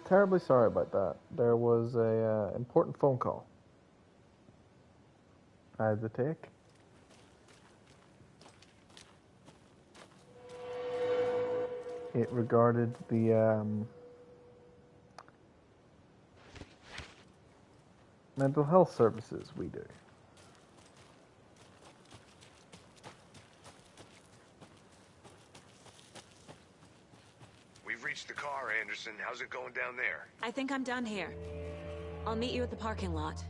Terribly sorry about that. There was a important phone call I had to take. It regarded the mental health services we do. We've reached the car, Anderson. How's it going down there? I think I'm done here. I'll meet you at the parking lot.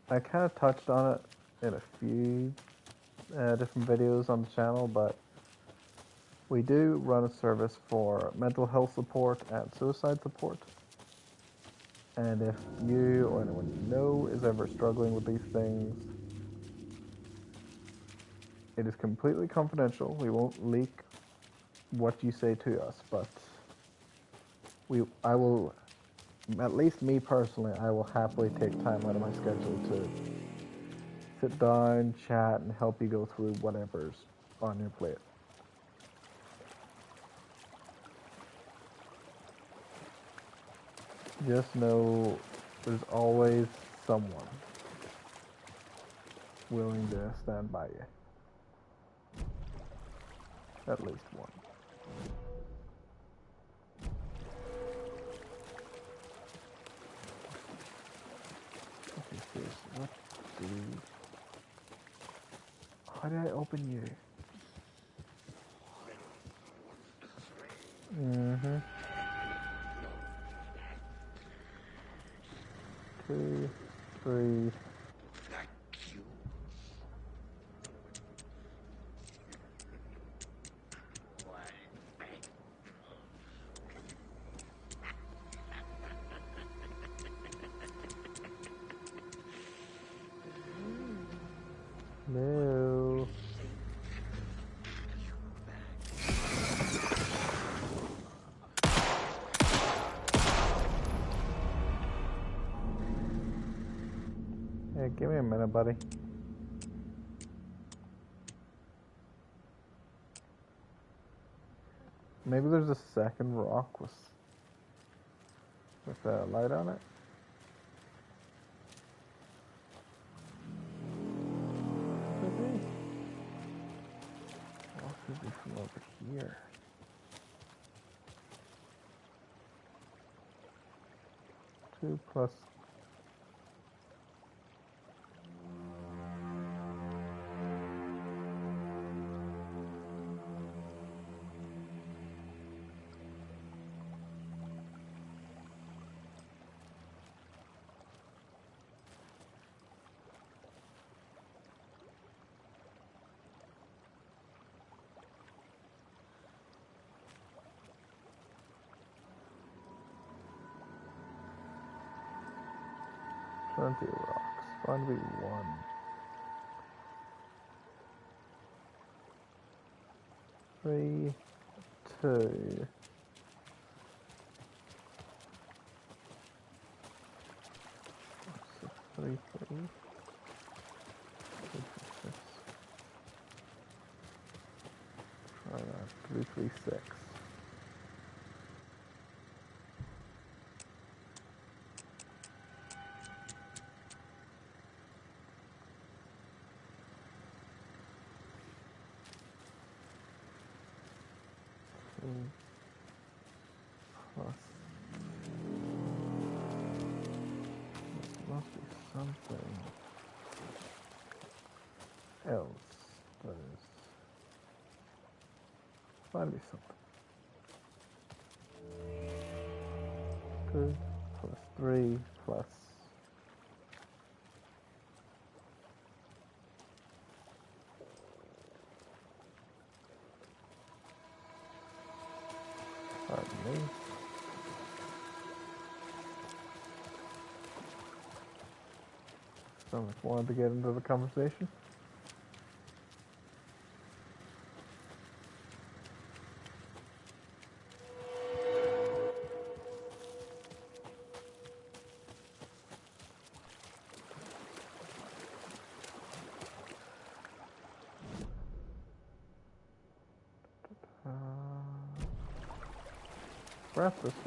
I kind of touched on it in a few different videos on the channel, but we do run a service for mental health support and suicide support. And if you or anyone you know is ever struggling with these things, it is completely confidential. We won't leak what you say to us, but I will, at least me personally, I will happily take time out of my schedule to sit down, chat, and help you go through whatever's on your plate. Just know there's always someone willing to stand by you. At least one. Okay, seriously, what do we... How did I open you? Mm-hmm. 2, 3... No. Hey, give me a minute, buddy. Maybe there's a second rock with a light on it. What could be from over here? 2 plus... Plenty of rocks. Find me one. Three, 2. So 3, 3. 6. Try that. 3, 3, 6. Plus. This must be something else. There's gotta be something. 2 plus 3 plus. Pardon me. Someone wanted to get into the conversation. Perhaps this way.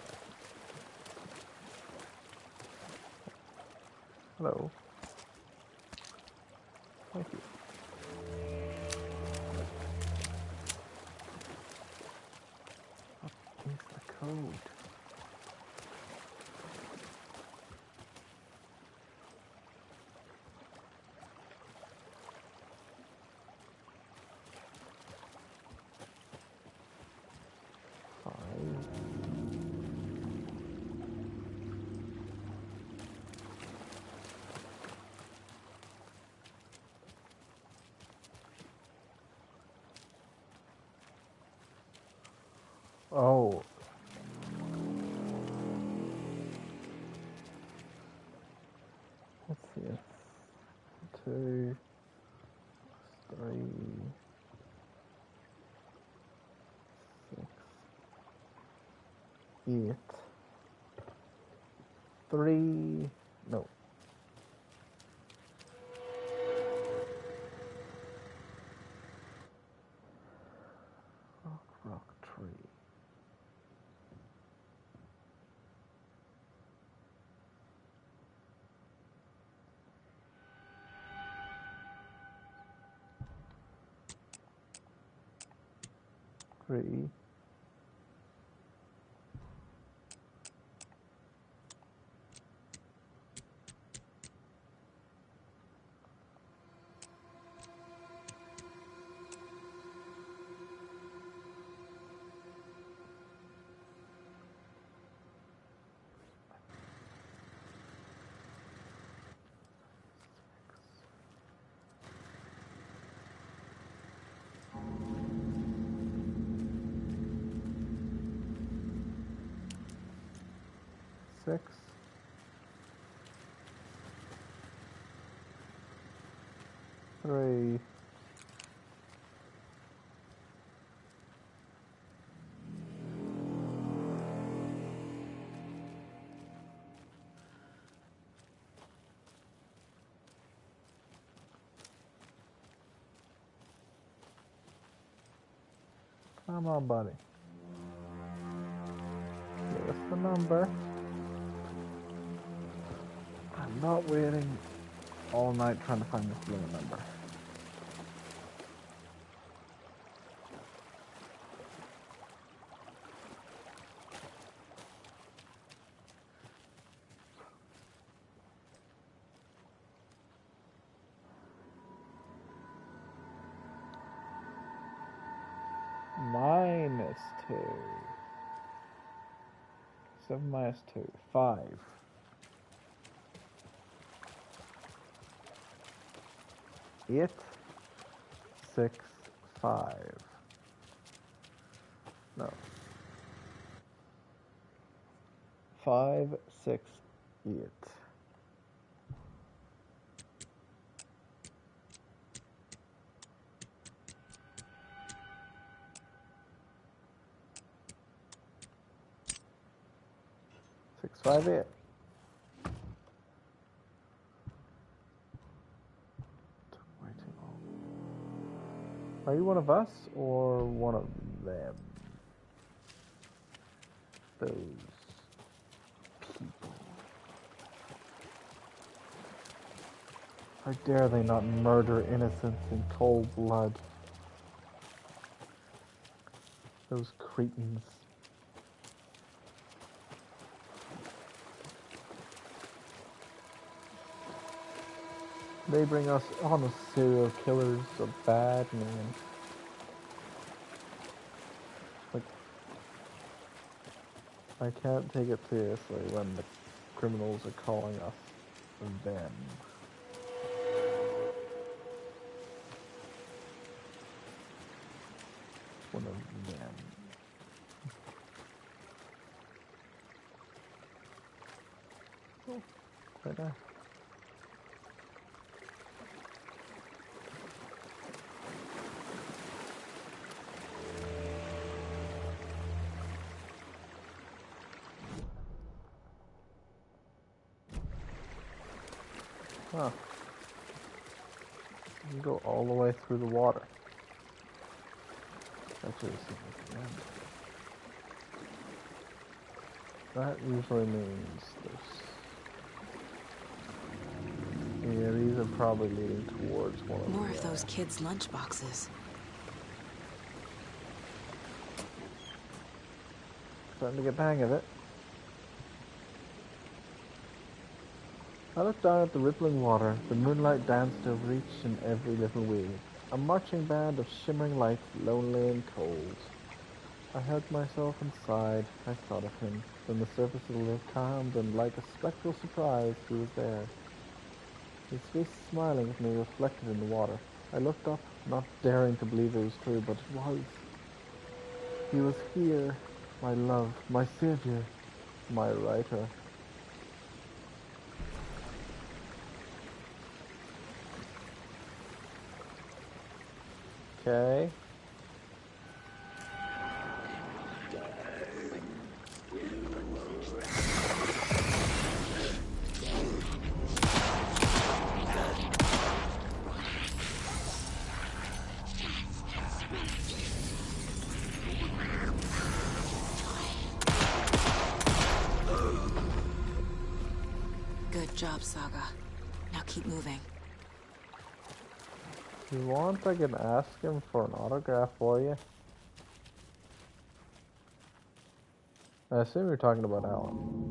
Hello. Thank you. What is the code? Oh. Let's see. It's 2, 3, 6, 8, 3. No. Rock tree. Three. Six. 3. Come on, buddy. Give us the number. I'm not waiting all night trying to find this blue number. -2. 7 minus 2. 5. 8, 6, 5. No. 5, 6, 8. Six, 5, 8. Way too long. Are you one of us or one of them? Those people. How dare they not murder innocents in cold blood? Those cretins. They bring us on as serial killers, a bad man. Like, I can't take it seriously when the criminals are calling us them. One of them. Oh, quite nice. Huh. You can go all the way through the water. Actually, it's at the end. That usually means there's... Yeah, these are probably leading towards one of More the... of those kids' lunch boxes. Starting to get the hang of it. I looked down at the rippling water. The moonlight danced over each and every little wave. A marching band of shimmering lights, lonely and cold. I hugged myself and sighed. I thought of him. Then the surface of the lake calmed, and like a spectral surprise, he was there. His face smiling at me, reflected in the water. I looked up, not daring to believe it was true, but it was. He was here, my love, my savior, my writer. Okay. Good job, Saga. Now keep moving. If you want, I can ask him for an autograph for you. I assume you're talking about Allan.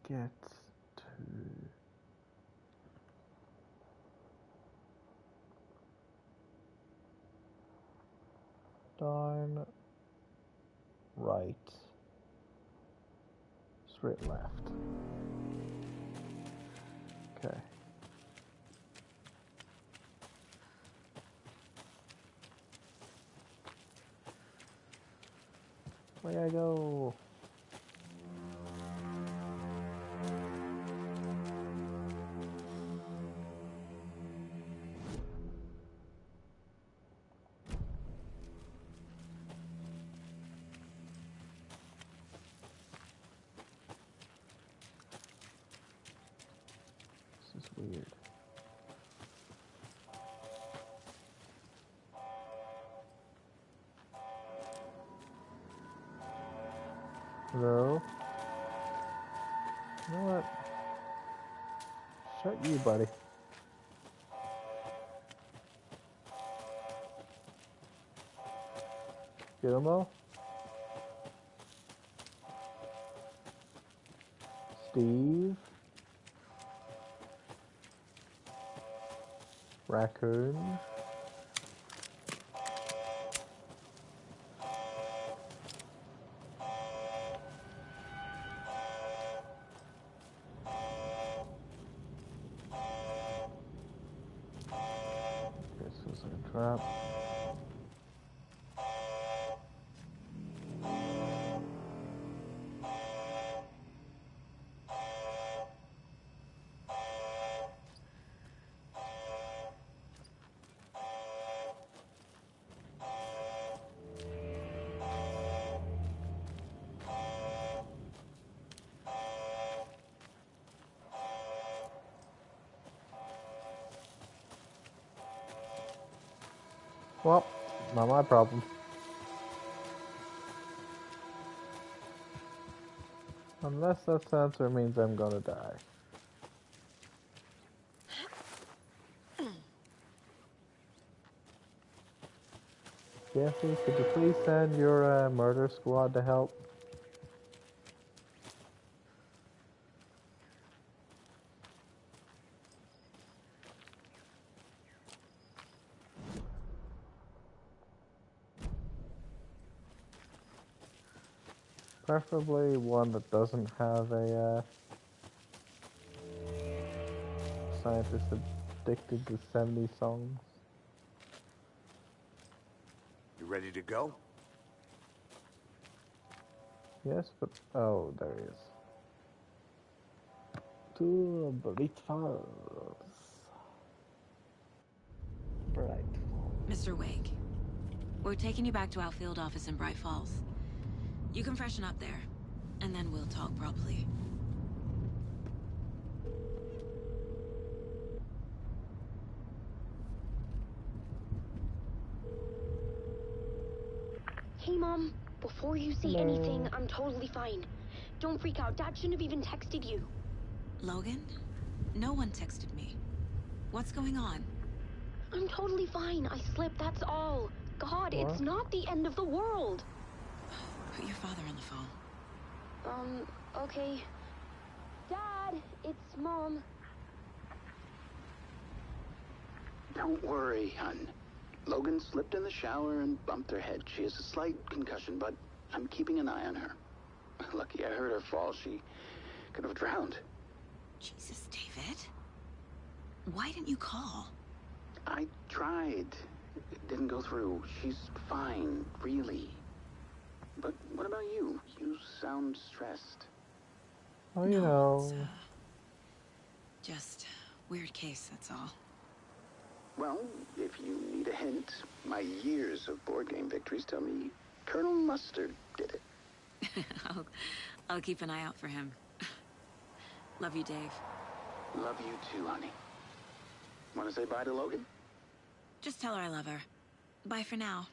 Get to down, right, straight left. Okay. Where I go? This is weird. Hello? You know what? Shut you, buddy. Gilmo? Steve? Raccoon? This is a trap. Well, not my problem. Unless that sensor means I'm gonna die. Jesse, could you please send your murder squad to help? Preferably one that doesn't have a scientist addicted to 70 songs. You ready to go? Yes, but... Oh, there he is. To Brit Falls. Mr. Wake, we're taking you back to our field office in Bright Falls. You can freshen up there, and then we'll talk properly. Hey, Mom. Before you say anything, I'm totally fine. Don't freak out. Dad shouldn't have even texted you. Logan? No one texted me. What's going on? I'm totally fine. I slipped, that's all. God, What? it's not the end of the world. Put your father on the phone. Okay. Dad, it's Mom. Don't worry, hun. Logan slipped in the shower and bumped her head. She has a slight concussion, but I'm keeping an eye on her. Lucky I heard her fall. She could have drowned. Jesus, David. Why didn't you call? I tried. It didn't go through. She's fine, really. But what about you? You sound stressed. Oh, you No, know. it's, just weird case, that's all. Well, if you need a hint, my years of board game victories tell me Colonel Mustard did it. I'll keep an eye out for him. Love you, Dave. Love you too, honey. Want to say bye to Logan? Just tell her I love her. Bye for now.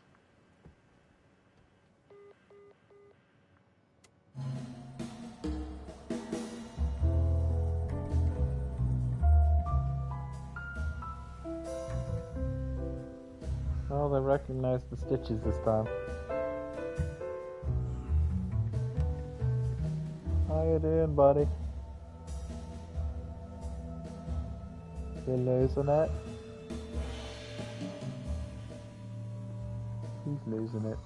Oh, they recognize the stitches this time. How you doing, buddy? You losing it? He's losing it.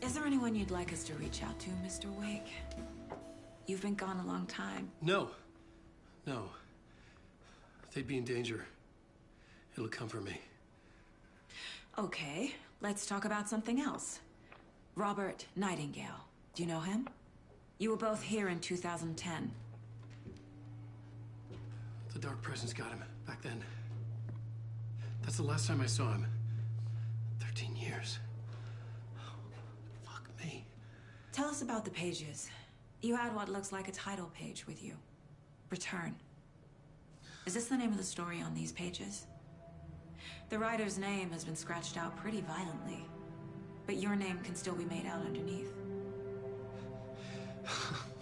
Is there anyone you'd like us to reach out to, Mr. Wake? You've been gone a long time. No. They'd be in danger. It'll come for me. Okay, let's talk about something else. Robert Nightingale. Do you know him? You were both here in 2010. The Dark Presence got him back then. That's the last time I saw him. 13 years. Oh, fuck me. Tell us about the pages. You had what looks like a title page with you. Return. Is this the name of the story on these pages? The writer's name has been scratched out pretty violently, but your name can still be made out underneath.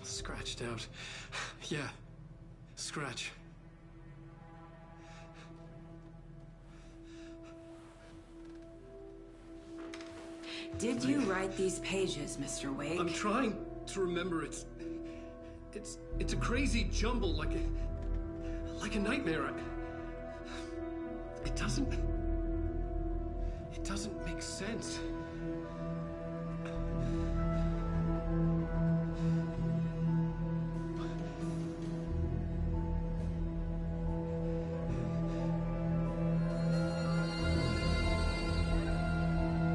Scratched out. Yeah. Scratch. Did you write these pages, Mr. Wake? I'm trying to remember. It's a crazy jumble, like a nightmare. It doesn't make sense.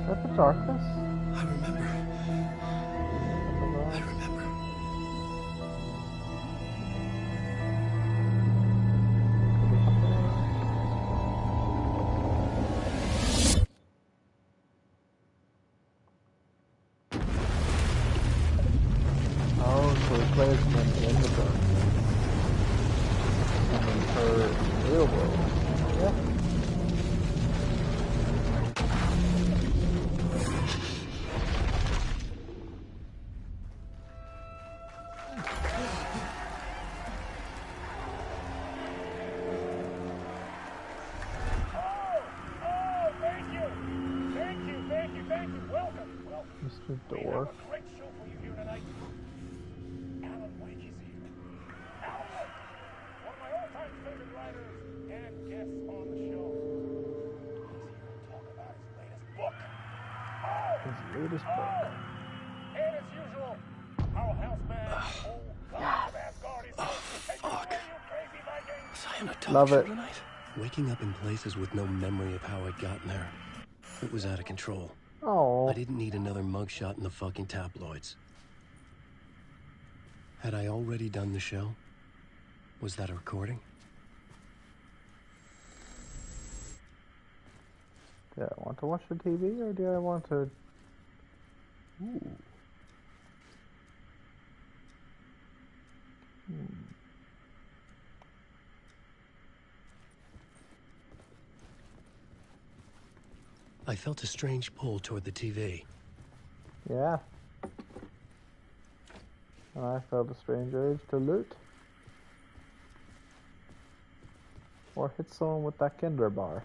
Is that the darkness? I remember. Oh, so the players went in the darkness. And then her real world. Yeah. Thank you. Welcome. Mr. We have Door. a great show for you here tonight. Allan Wake is here. Allan Wake, one of my all-time favorite writers and guests on the show. He's here to talk about his latest book. His latest book. And as usual, our houseman, old God of Asgard, is here. fuck. And you crazy Viking. Was I on a talk Love show it. tonight? Waking up in places with no memory of how I'd gotten there. It was out of control. Oh. I didn't need another mugshot in the fucking tabloids. Had I already done the show? Was that a recording? Do I want to watch the TV or do I want to... Ooh. I felt a strange pull toward the TV. Yeah. And I felt a strange urge to loot. Or hit someone with that Kinder bar.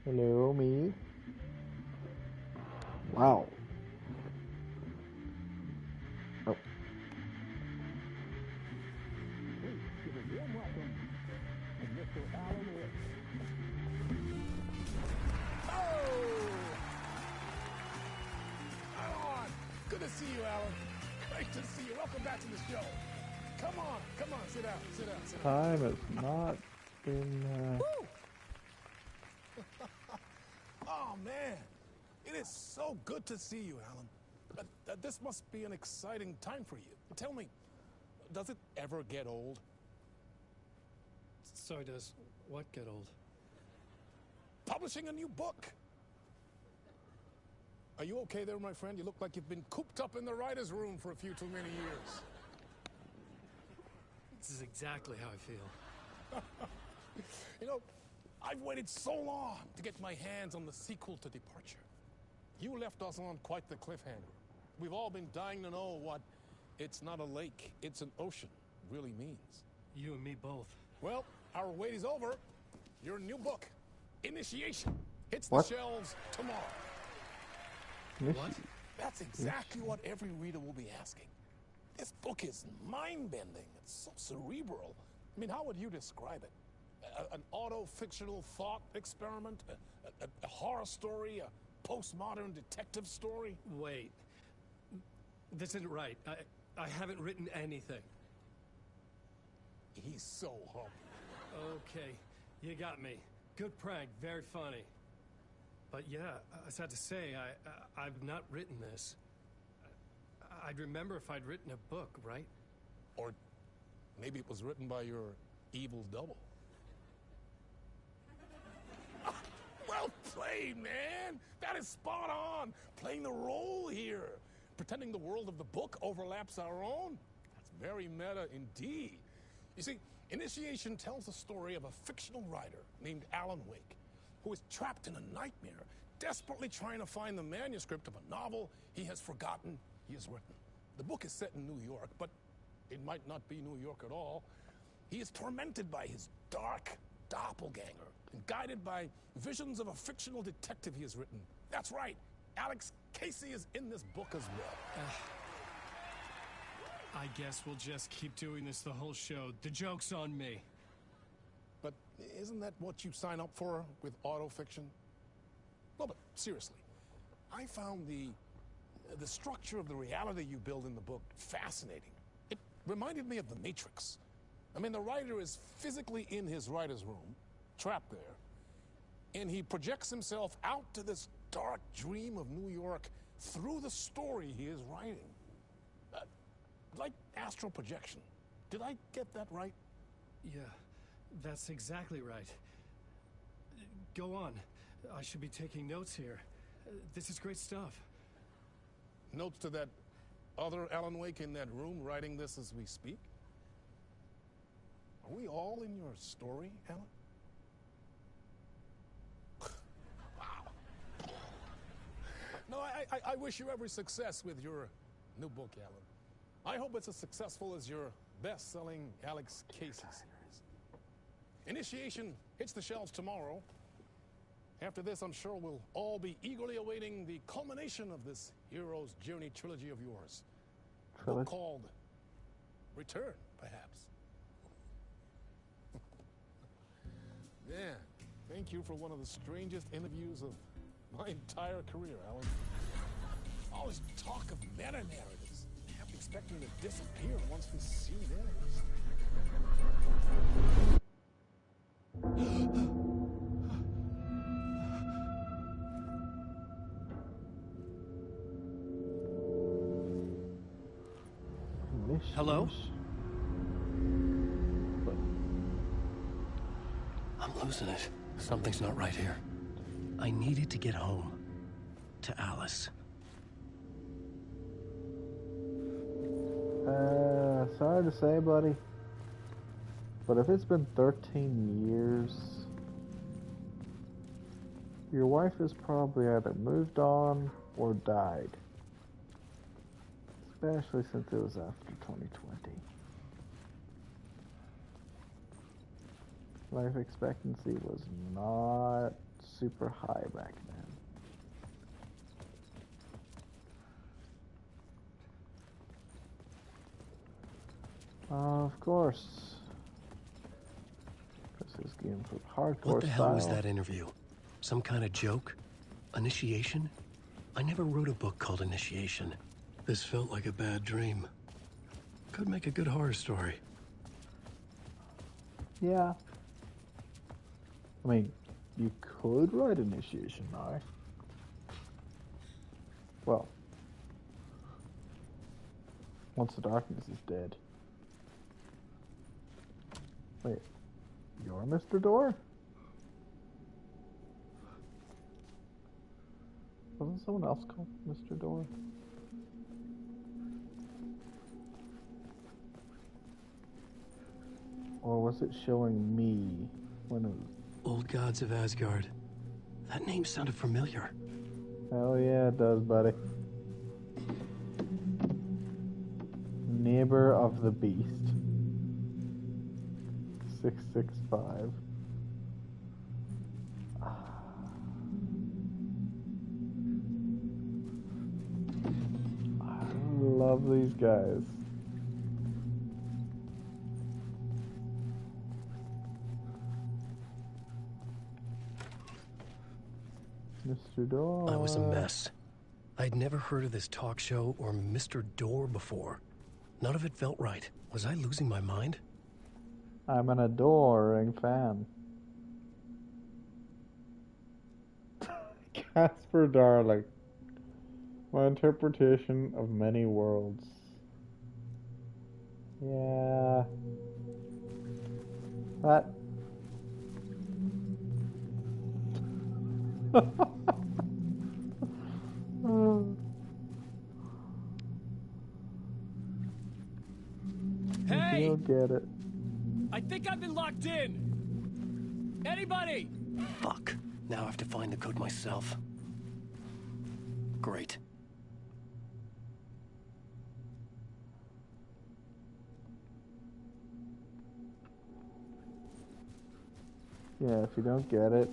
Hello, me. Wow. Oh. Alan! Good to see you, Alan. Great to see you. Welcome back to the show. Come on, sit down, sit down, sit down. Time has not been... Oh, man. It is so good to see you, Alan. This must be an exciting time for you. Tell me, does it ever get old? So does what get old? Publishing a new book. Are you okay there, my friend? You look like you've been cooped up in the writer's room for a few too many years. This is exactly how I feel. You know, I've waited so long to get my hands on the sequel to Departure. You left us on quite the cliffhanger. We've all been dying to know what "it's not a lake, it's an ocean" really means. You and me both. Well, our wait is over. Your new book, Initiation, hits What? the shelves tomorrow. What? That's exactly what every reader will be asking. This book is mind-bending. It's so cerebral. I mean, how would you describe it? An auto-fictional thought experiment? A horror story? A postmodern detective story? Wait. This isn't right. I haven't written anything. He's so humble. Okay, you got me. Good prank, very funny. But yeah, I sad to say, I've not written this. I'd remember if I'd written a book, right? Or maybe it was written by your evil double. Well played, man! That is spot on! Playing the role here. Pretending the world of the book overlaps our own. That's very meta indeed. You see, Initiation tells the story of a fictional writer named Allan Wake, who is trapped in a nightmare, desperately trying to find the manuscript of a novel he has forgotten he has written. The book is set in New York, but it might not be New York at all. He is tormented by his dark doppelganger and guided by visions of a fictional detective he has written. That's right, Alex Casey is in this book as well. I guess we'll just keep doing this the whole show. The joke's on me. But isn't that what you sign up for with autofiction? No, but seriously, I found the structure of the reality you build in the book fascinating. It reminded me of The Matrix. I mean, the writer is physically in his writer's room, trapped there, and he projects himself out to this dark dream of New York through the story he is writing. Like astral projection. Did I get that right? Yeah, that's exactly right. Go on. I should be taking notes here. This is great stuff. Notes to that other Allan Wake in that room writing this as we speak? Are we all in your story, Alan? Wow. No, I wish you every success with your new book, Alan. I hope it's as successful as your best-selling Alex Casey series. Initiation hits the shelves tomorrow. After this, I'm sure we'll all be eagerly awaiting the culmination of this hero's journey trilogy of yours. A book called Return, perhaps. Yeah, thank you for one of the strangest interviews of my entire career, Alan. All this talk of meta-narratives. I'm expecting to disappear once this scene ends. Hello? losing it. Something's not right here. I needed to get home. To Alice. Sorry to say, buddy. But if it's been 13 years, your wife has probably either moved on or died. Especially since it was after 2020. Life expectancy was not super high back then. Of course. This is game for hardcore What the hell was style. that interview? Some kind of joke? Initiation? I never wrote a book called Initiation. This felt like a bad dream. Could make a good horror story. Yeah. I mean, you could write Initiation now. Well, once the darkness is dead. Wait, you're Mr. Door? Wasn't someone else called Mr. Door? Or was it showing me when it was... Old Gods of Asgard. That name sounded familiar. Hell yeah, it does, buddy. Neighbor of the Beast. 665. I love these guys. Mr. Door. I was a mess. I'd never heard of this talk show or Mr. Door before. None of it felt right. Was I losing my mind? I'm an adoring fan. Casper Darling. My interpretation of many worlds. Yeah. That. Hey! You'll get it. I think I've been locked in! Anybody? Fuck. Now I have to find the code myself. Great. Yeah, if you don't get it,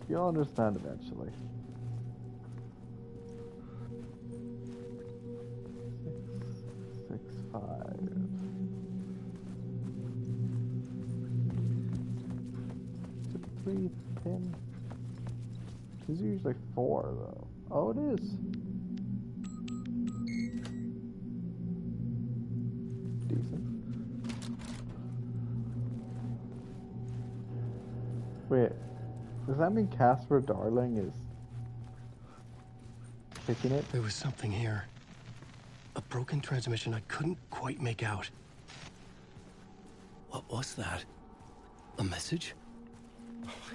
you'll understand eventually. 665. Is it 310? It's usually 4 though. Oh, it is. Decent. Wait, does that mean Casper Darling is picking it? There was something here. A broken transmission I couldn't quite make out. What was that? A message?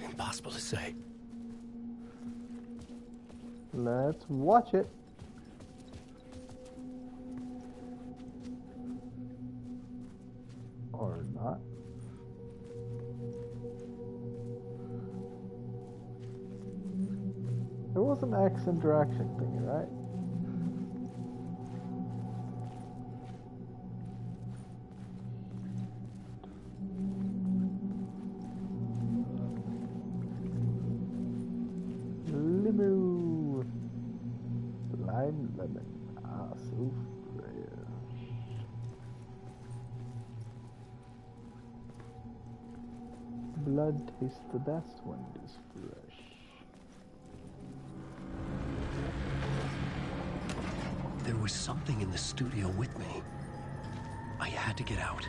Impossible to say. Let's watch it. Or not. It was an X interaction thing, right? Limo. Lime lemon. Ah, so fresh. Blood tastes the best when it is fresh. There was something in the studio with me. I had to get out.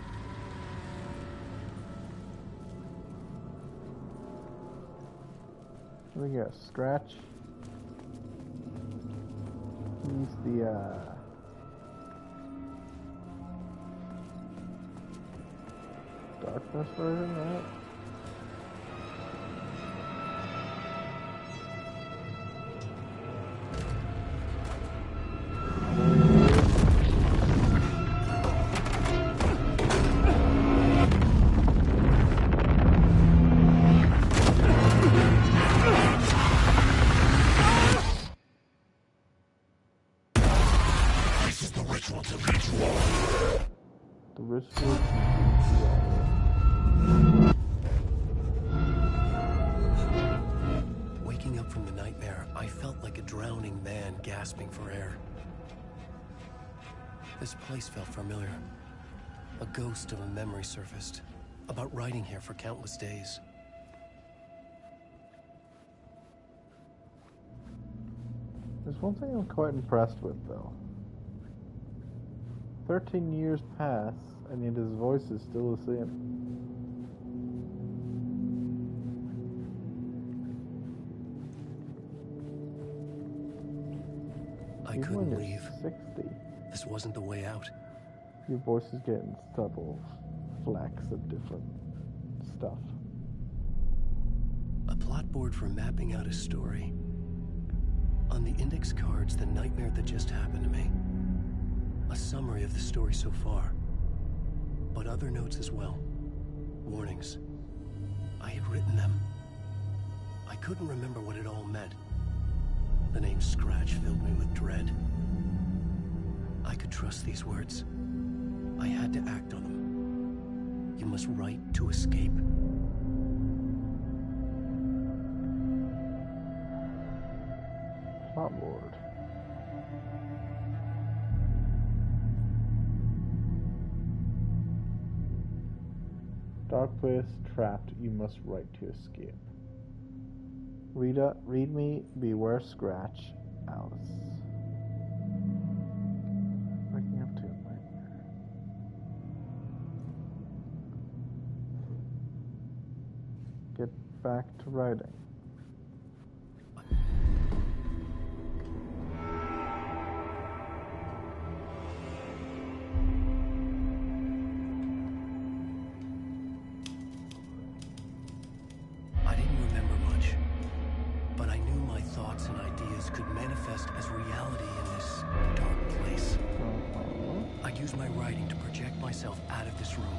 Let me guess. Scratch. He's the darkness version, right? Richard. Waking up from the nightmare, I felt like a drowning man gasping for air. This place felt familiar. A ghost of a memory surfaced, about riding here for countless days. There's one thing I'm quite impressed with, though. 13 years pass, and yet his voice is still the same. I Even couldn't when you're leave. 60, This wasn't the way out. your voice is getting subtle flecks of different stuff. A plot board for mapping out a story. On the index cards, the nightmare that just happened to me. A summary of the story so far. But other notes as well. Warnings. I had written them. I couldn't remember what it all meant. The name Scratch filled me with dread. I could trust these words. I had to act on them. You must write to escape. Plot board. Dark place, trapped, you must write to escape. Rita, read me, beware Scratch, Alice. Waking up to a nightmare. Get back to writing. I didn't remember much, but I knew my thoughts and ideas could manifest as reality in this dark place. I'd use my writing to project myself out of this room,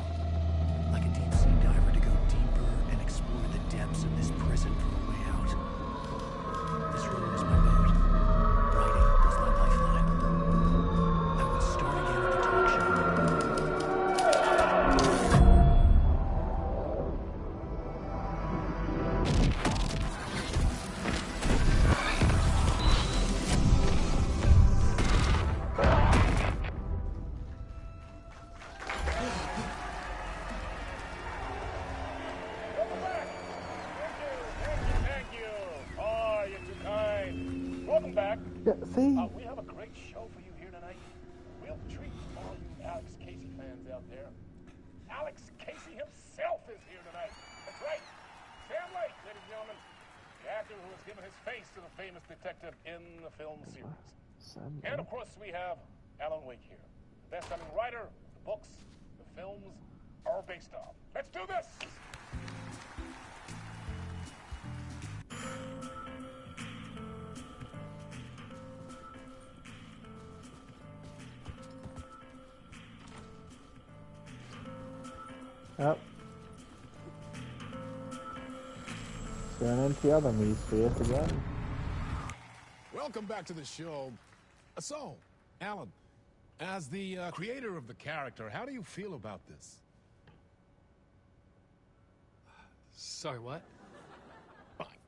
like a deep sea diver to go deeper and explore the depths of this prison for a way out. This room was my boat. Writing was my lifeline. I would start again at the talk show. Welcome back. Thank you. Oh, you're too kind. Welcome back. Yeah, see? We have a great show for you here tonight. Real treat for all you Alex Casey fans out there. Alex Casey himself is here tonight. That's right. Sam Lake, ladies and gentlemen. The actor who has given his face to the famous detective in the film series. And of course, we have Allan Wake here. The best-selling writer, the books, the films are based on. Let's do this! Yep. Staring into the other me's face again. Welcome back to the show. So, Alan, as the creator of the character, how do you feel about this? Sorry, what?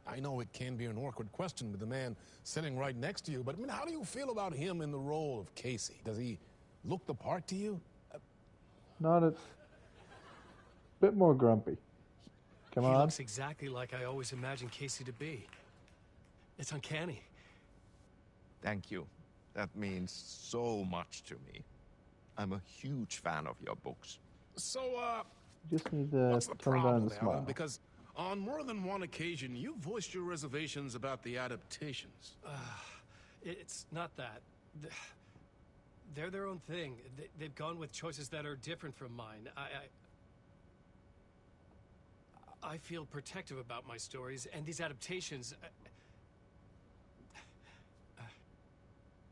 I know it can be an awkward question with the man sitting right next to you, but I mean, how do you feel about him in the role of Casey? Does he look the part to you? Not a bit more grumpy. Come He on. looks exactly like I always imagined Casey to be. It's uncanny. Thank you. That means so much to me. I'm a huge fan of your books. So, You just need to what's the tone down problem, the Alan? smile. Because on more than one occasion, you voiced your reservations about the adaptations. It's not that. They're their own thing. They've gone with choices that are different from mine. I feel protective about my stories, and these adaptations...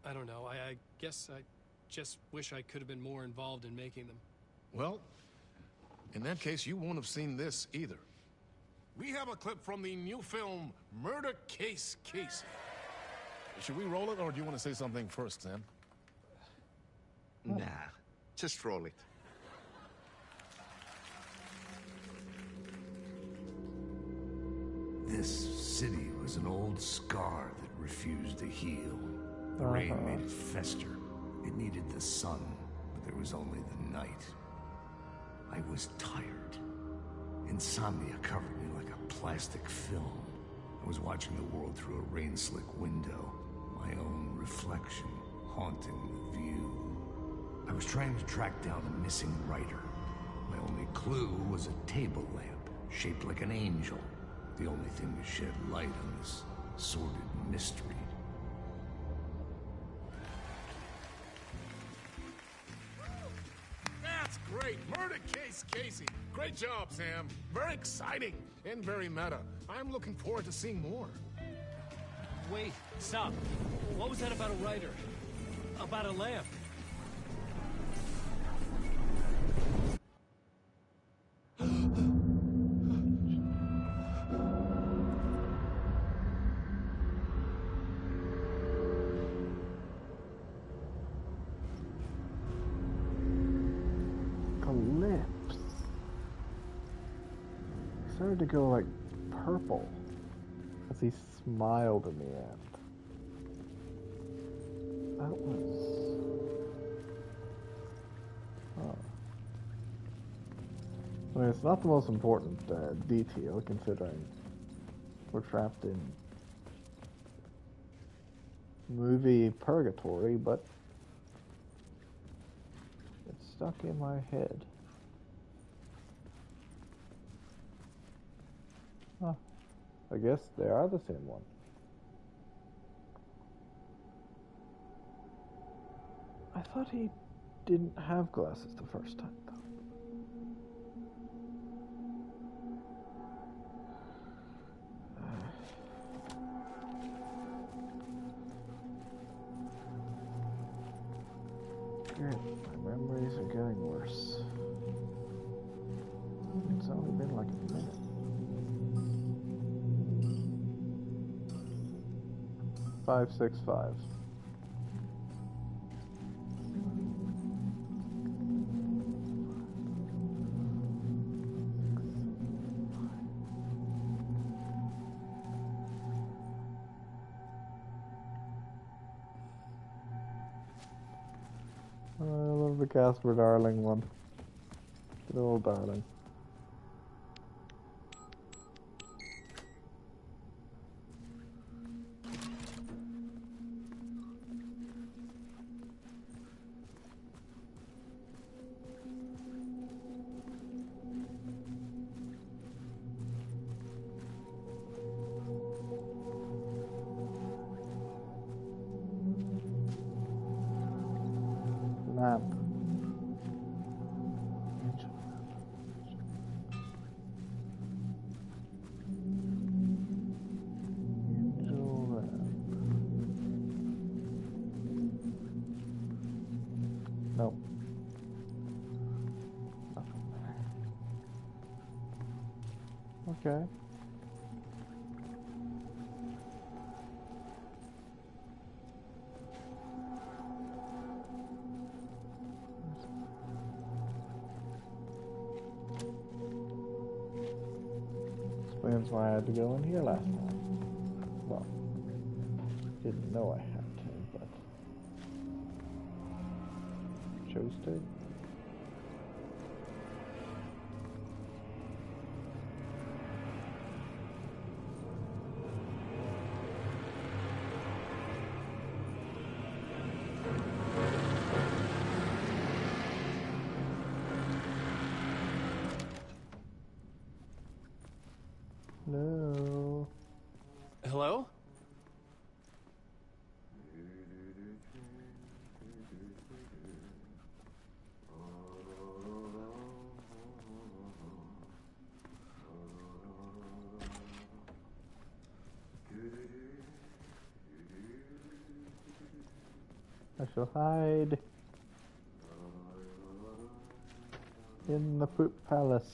I don't know. I guess I just wish I could have been more involved in making them. Well, in that case, you won't have seen this either. We have a clip from the new film, Murder Case Casey. Should we roll it, or do you want to say something first, Sam? Nah, just roll it. This city was an old scar that refused to heal. The rain made it fester. It needed the sun, but there was only the night. I was tired. Insomnia covered me like a plastic film. I was watching the world through a rain-slick window, my own reflection haunting the view. I was trying to track down a missing writer. My only clue was a table lamp, shaped like an angel. The only thing to shed light on this sordid mystery. That's great! Murder Case Casey! Great job, Sam. Very exciting and very meta. I'm looking forward to seeing more. Wait, stop. What was that about a writer? About a lamp? Started to go like purple as he smiled in the end. That was... Oh. I mean, it's not the most important detail considering we're trapped in movie purgatory, but it's stuck in my head. Huh. I guess they are the same one. I thought he didn't have glasses the first time, though. Good. My memories are getting worse. It's only been like a minute. Five, 6, 5. I love the Casper Darling one. Good old Darling. Lamp. Angel lamp. Angel lamp. Nope. Nothing there. Okay. Explains why I had to go in here last time. Well, didn't know I had to, but chose to. No. Hello? I shall hide in the poop palace.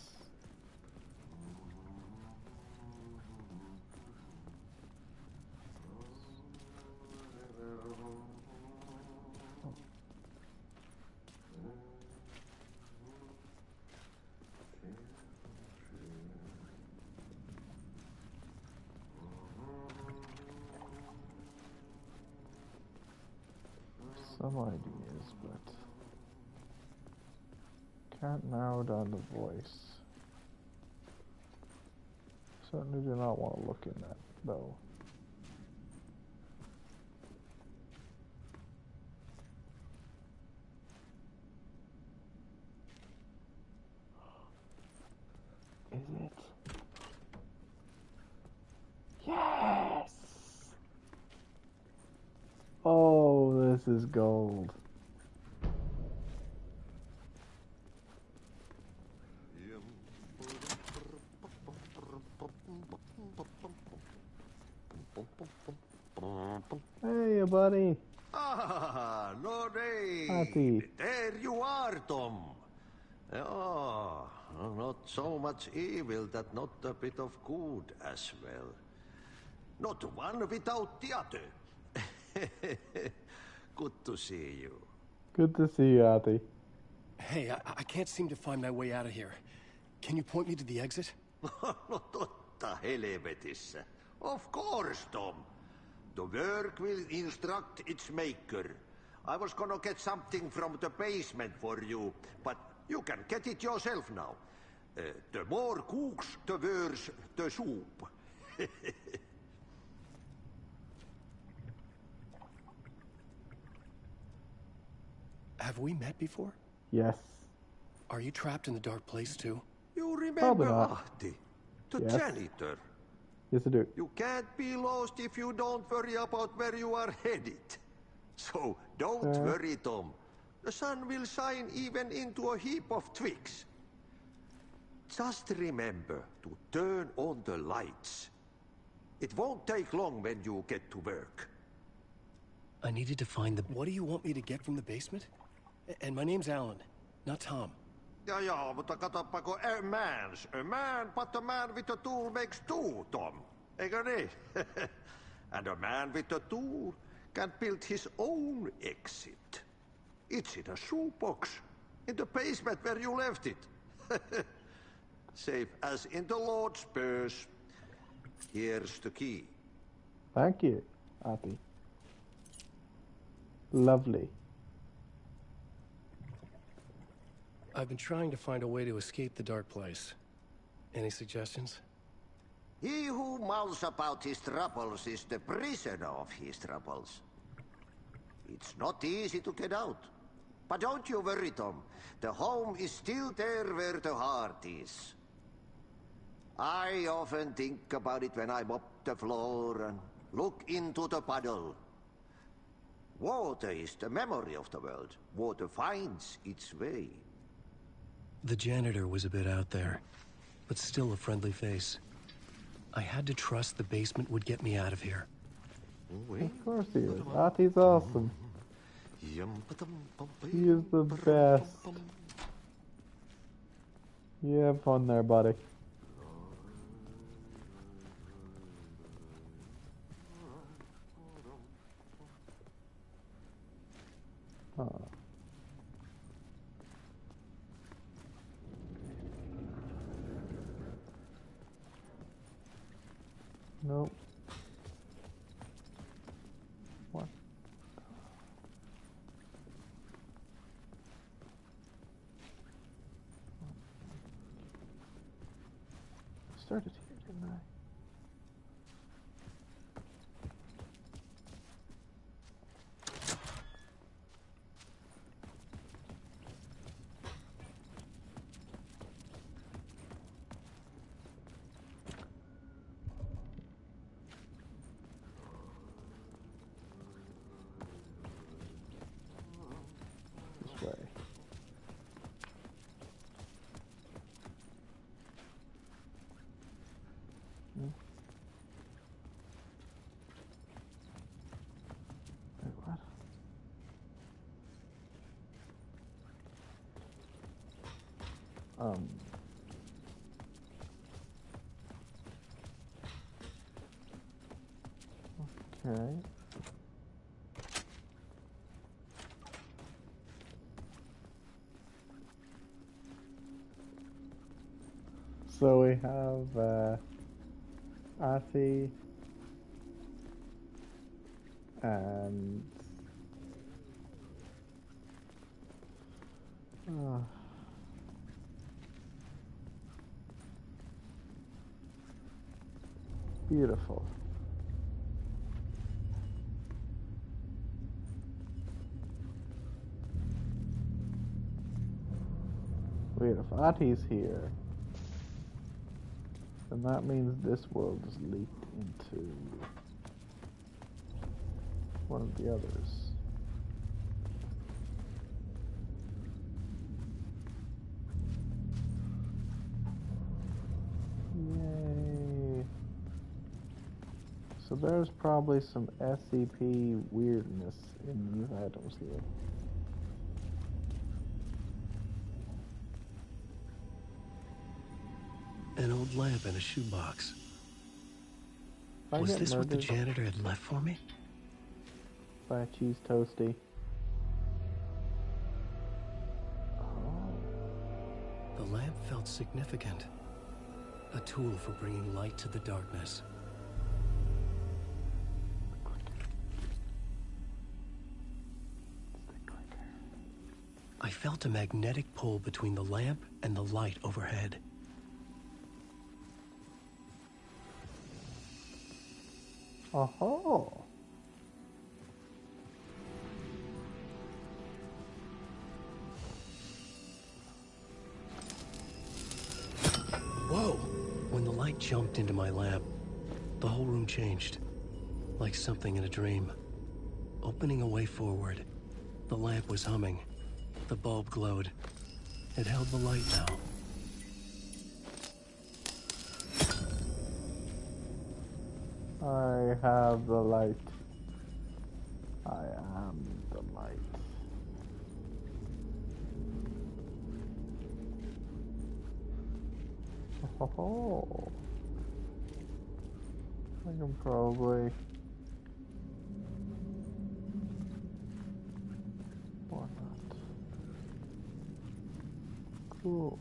some ideas, but can't narrow down the voice. Certainly do not want to look in that, though. Is it? Yes! Oh, this is gold. Hey, buddy. Ah, no day. Happy. There you are, Tom. Oh, not so much evil that not a bit of good as well. Not one without the other. Good to see you. Good to see you, Ati. Hey, I can't seem to find my way out of here. Can you point me to the exit? No totta helvetissä. Of course, Tom. The work will instruct its maker. I was gonna get something from the basement for you, but you can get it yourself now. The more cooks, the worse the soup. Have we met before? Yes. Are you trapped in the dark place too? You Probably remember not. Ahti, the Yes. janitor. Yes, I do. You can't be lost if you don't worry about where you are headed. So don't worry, Tom. The sun will shine even into a heap of twigs. Just remember to turn on the lights. It won't take long when you get to work. I needed to find the... What do you want me to get from the basement? And my name's Allan, not Tom. Ja, mutta katopako a man, but a man with a tool makes two, Tom. Eikö niin? And a man with a tool can build his own exit. It's in a shoebox, in the basement where you left it. Safe as in the Lord's purse. Here's the key. Thank you, Ati. Lovely. I've been trying to find a way to escape the dark place. Any suggestions? He who mouths about his troubles is the prisoner of his troubles. It's not easy to get out. But don't you worry, Tom. The home is still there where the heart is. I often think about it when I mop the floor and look into the puddle. Water is the memory of the world. Water finds its way. The janitor was a bit out there, but still a friendly face. I had to trust the basement would get me out of here. Of course he is. Ati's awesome. He is the best. You have fun there, buddy. Huh. Nope. What? Started here, didn't I? This way. Hmm. Wait, what? Okay. So we have Ati and Beautiful. Beautiful. Ati's here. And that means this world is leaked into one of the others. Yay. So there's probably some SCP weirdness in these items here. An old lamp in a shoebox. If I Was get this what the murdered janitor had left for me? by a cheese toasty. The lamp felt significant. A tool for bringing light to the darkness. I felt a magnetic pull between the lamp and the light overhead. Oh. Whoa! When the light jumped into my lamp, the whole room changed. Like something in a dream. Opening a way forward. The lamp was humming. The bulb glowed. It held the light now. I have the light. I am the light. Oh, I can probably. Or not. Cool.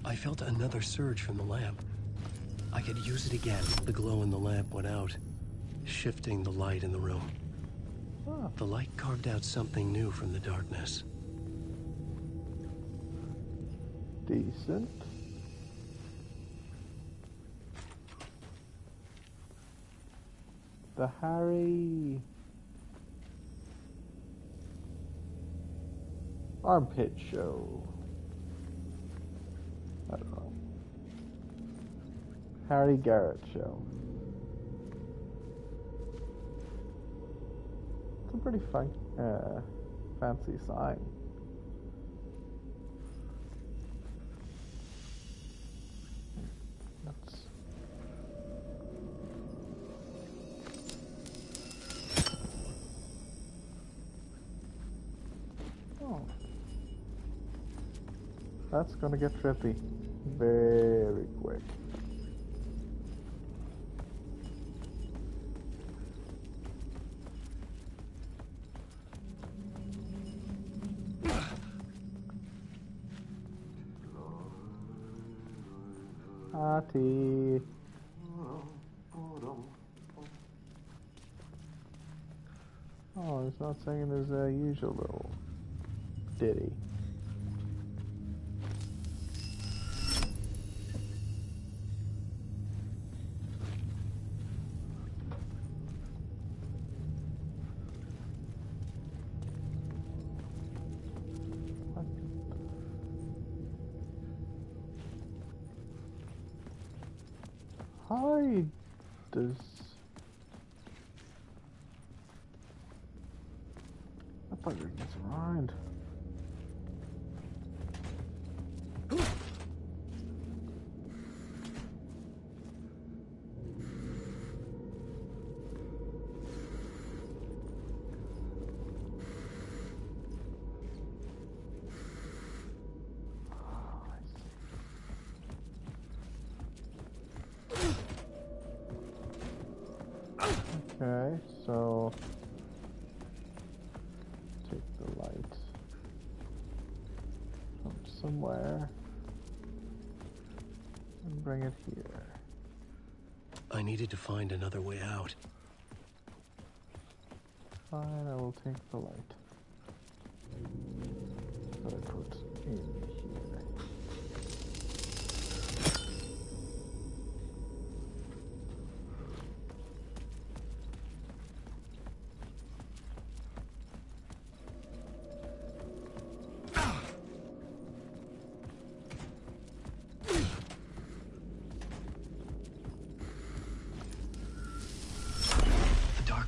I felt another surge from the lamp. I could use it again. The glow in the lamp went out, shifting the light in the room. Huh. The light carved out something new from the darkness. Decent. The Harry Armpit Show. I don't know. Harry Garrett Show. It's a pretty fancy sign. That's that's gonna get trippy very quick. Ati. Oh, he's not singing his usual little ditty. How does... That bugger gets around. Okay, so take the light from somewhere. bring it here. I needed to find another way out. Fine, I will take the light. That I put in here.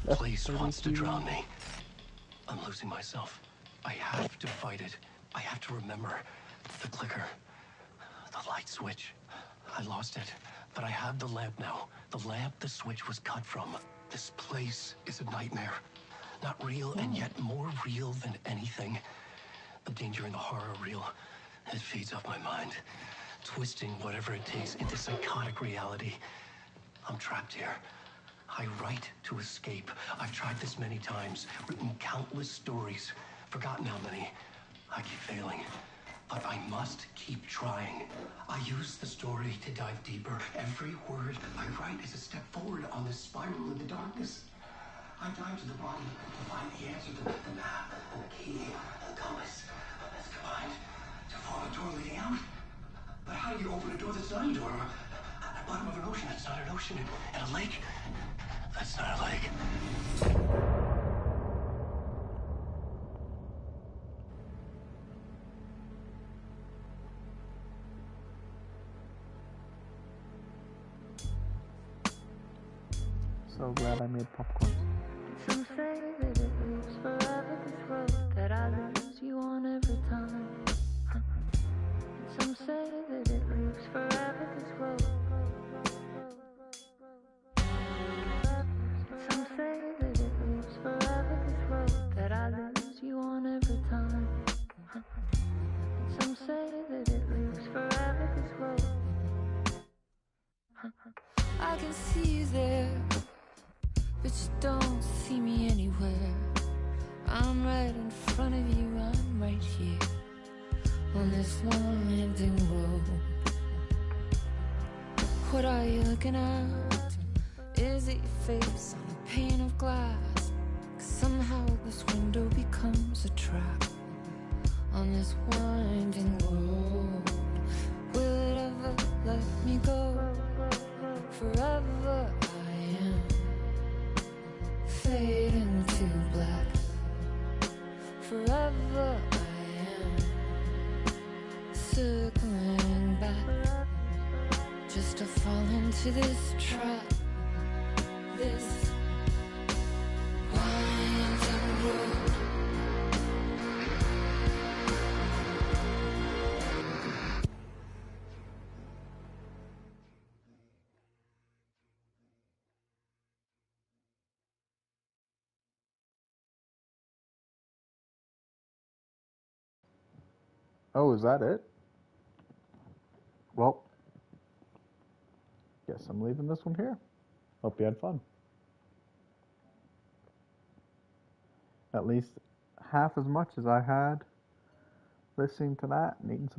The place wants to drown me. I'm losing myself. I have to fight it. I have to remember the clicker, the light switch. I lost it, but I have the lamp now. The lamp the switch was cut from. This place is a nightmare. Not real, and yet more real than anything. The danger and the horror real. It feeds off my mind, twisting whatever it takes into psychotic reality. I'm trapped here. I write to escape. I've tried this many times, written countless stories, forgotten how many. I keep failing, but I must keep trying. I use the story to dive deeper. Every word I write is a step forward on this spiral in the darkness. I dive to the bottom to find the answer to the map and the key and the compass. That's combined to form a door leading out. But how do you open a door that's not a door? At the bottom of an ocean, that's not an ocean. And a lake, that's not a lake. So glad I made popcorn. Some say that it lives forever, this road that I lose you on every time. Some say that it lives forever, this road. Some say that it lives forever, this road that I lose you on every time. Some say that it lives forever, this road. I can see you there, but you don't see me anywhere. I'm right in front of you, I'm right here on this winding road. What are you looking at? Is it your face on a pane of glass? 'Cause somehow this window becomes a trap on this winding road. Will it ever let me go? Forever I am fading to black. Forever I am circling back, just to fall into this trap, this winding road. Oh, is that it? Well, guess I'm leaving this one here. Hope you had fun. At least half as much as I had listening to that and eating some